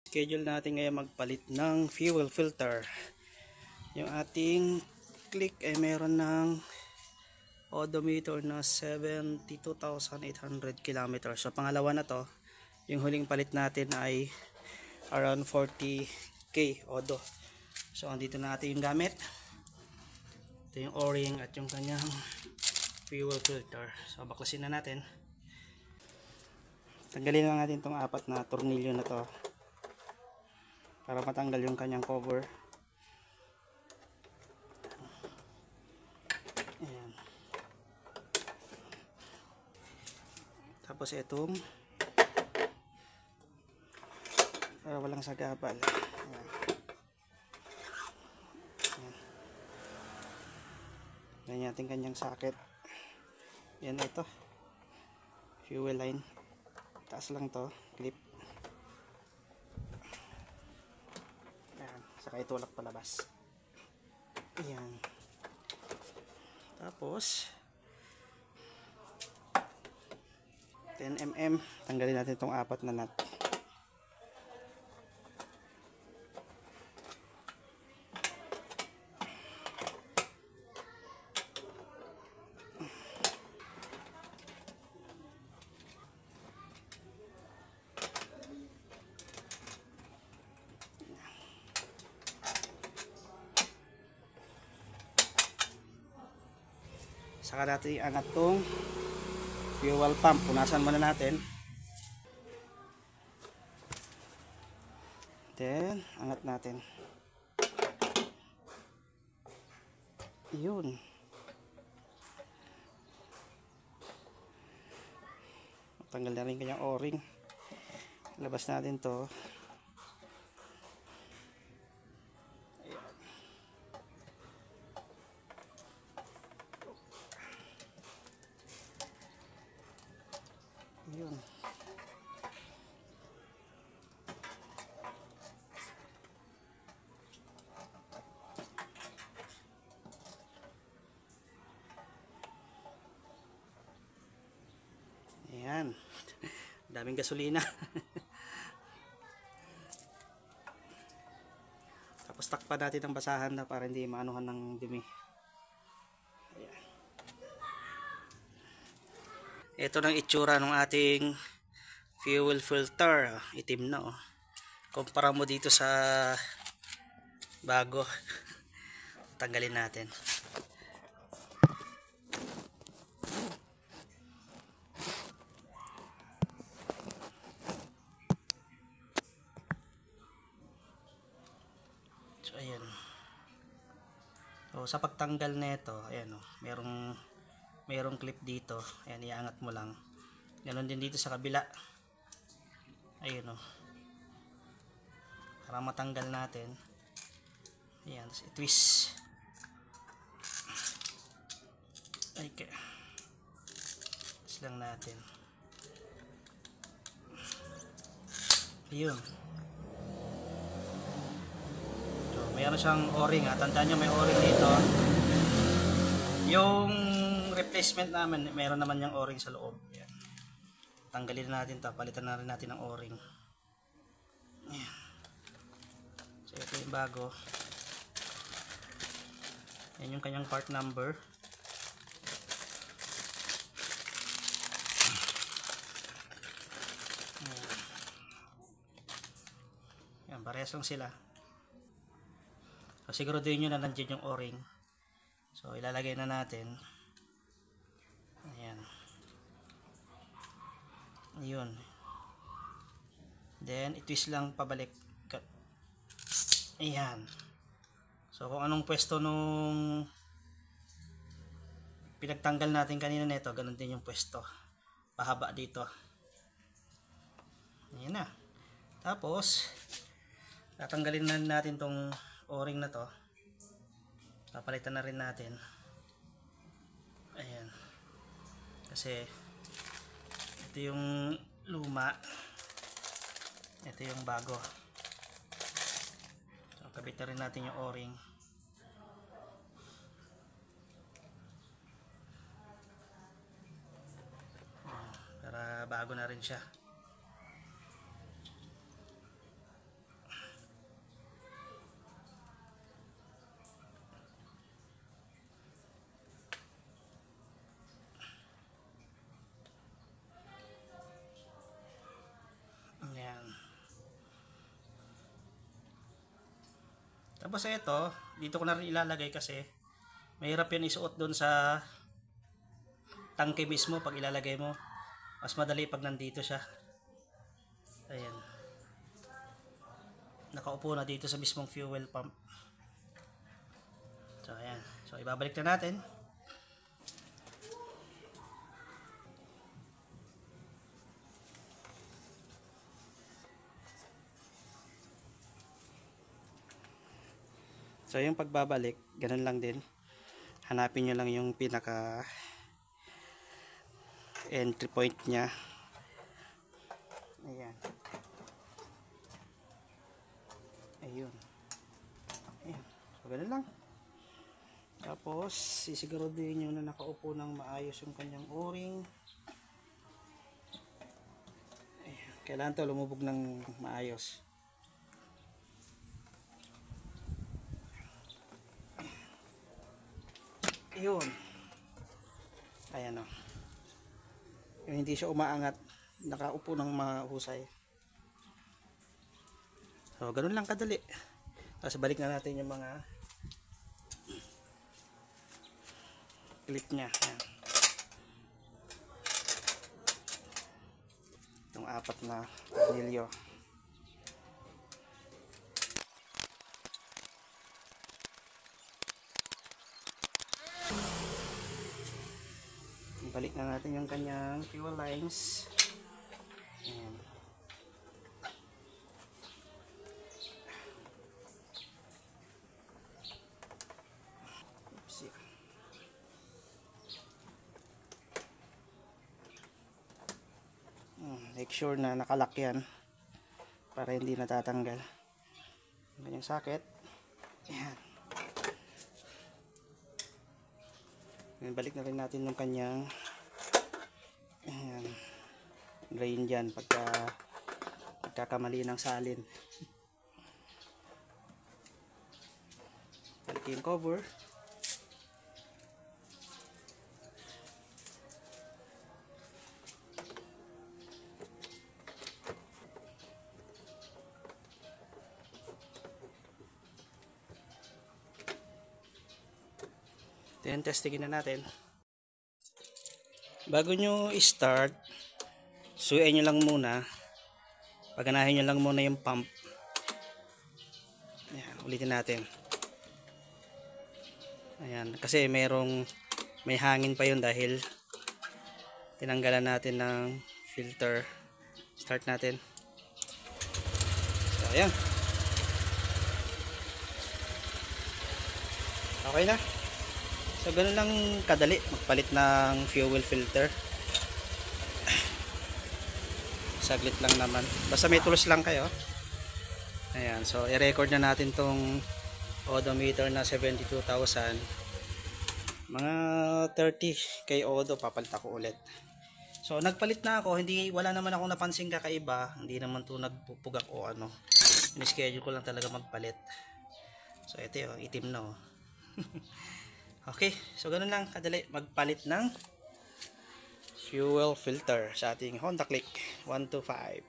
Schedule natin ngayon magpalit ng fuel filter. Yung ating click ay meron ng odometer na 72,800 km. So pangalawa na to. Yung huling palit natin ay around 40k odo. So andito na natin yung gamit. Ito yung o-ring at yung kanyang fuel filter. So baklasin na natin. Tanggalin lang natin itong apat na tornilyo na to para matanggal yung kanyang cover. Ayan. Tapos itong para walang sagabal. Ayan. Ayan. Ganyan natin kanyang socket. Yan ito. Fuel line. Taas lang to. Clip. Ayan. Saka itulak palabas. Ayan. Tapos 10mm. Tanggalin natin itong apat na nut. Saka natin iangat tong fuel pump. Punasan muna natin. Then, angat natin. Yun. Tanggal na rin kanyang o-ring. Labas natin to. Yun. Ayan. Daming gasolina. Tapos takpan natin ang basahan na para hindi maanuhan ng dumi. Ayan. Ito ng itsura ng ating fuel filter. Itim na oh. Kumpara mo dito sa bago. Tanggalin natin. So ayan. So sa pagtanggal nito, ayan oh, merong clip dito. Ayan, iangat mo lang. Ganon din dito sa kabila. Ayun oh. Para matanggal natin. Ayan, i-twist. Okay. Twist lang natin. Ayun. So, mayroon siyang o-ring ha. Tandaan nyo may o-ring dito. Yung replacement namin, mayroon naman yung o-ring sa loob. Ayan. Tanggalin natin to. Palitan na rin natin ang o-ring. Ayan. So, ito yung bago. Yan yung kanyang part number. Yan, parehas lang sila. So, siguraduhin nyo na nandiyan yung o-ring. So, ilalagay na natin. Ayan. Ayun. Then, i-twist lang pabalik. Ayan. So, kung anong pwesto nung pinagtanggal natin kanina nito, ganun din yung pwesto. Pahaba dito. Ayan na. Tapos, tatanggalin na natin tong o-ring na to. Papalitan na rin natin. Ayan. Kasi, ito yung luma. Ito yung bago. So, kabit na rin natin yung o-ring. Para bago na rin siya. Tapos ito, dito ko na rin ilalagay kasi mahirap yan isuot doon sa tangke mismo pag ilalagay mo. Mas madali pag nandito siya. Ayan. Nakaupo na dito sa mismong fuel pump. So ayan. So ibabalik na natin. So yung pagbabalik, ganun lang din. Hanapin nyo lang yung pinaka entry point nya. Ayan. Ayun. Ayan. So ganun lang. Tapos sisiguraduhin nyo na nakaupo ng maayos yung kanyang o-ring. Ayan. Kailangan to lumubog ng maayos. Ayun. Ayan o. Yung hindi siya umaangat, nakaupo ng mahusay. So, ganun lang kadali. Tapos balik na natin yung mga clip nya. Ayan. Itong 4 na tornilyo. Balik na natin yung kanyang fuel lines. Ayan. Oops. Make sure na nakalock yan para hindi natatanggal yung kanyang socket. Ayan. Balik na rin natin yung kanyang drain dyan pagkakamali ng salin. Balik yung cover. Then testingin na natin. Bago nyo i-start, suyain nyo lang muna. Paganahin nyo lang muna yung pump. Ayan, ulitin natin. Ayan, kasi may hangin pa yun dahil tinanggalan natin ng filter. Start natin. So, ayan. Okay na. So, ganun lang kadali magpalit ng fuel filter. Saglit lang naman. Basta may tools lang kayo. Ayan. So, i-record na natin tong odometer na 72,000. Mga 30 kay odo, papalit ako ulit. So, nagpalit na ako. Wala naman akong napansin kakaiba. Hindi naman to nagpupugak o ano. In-schedule ko lang talaga magpalit. So, ito yung itim na oh. Okay, so ganun lang kadali magpalit ng fuel filter sa ating Honda Click 125.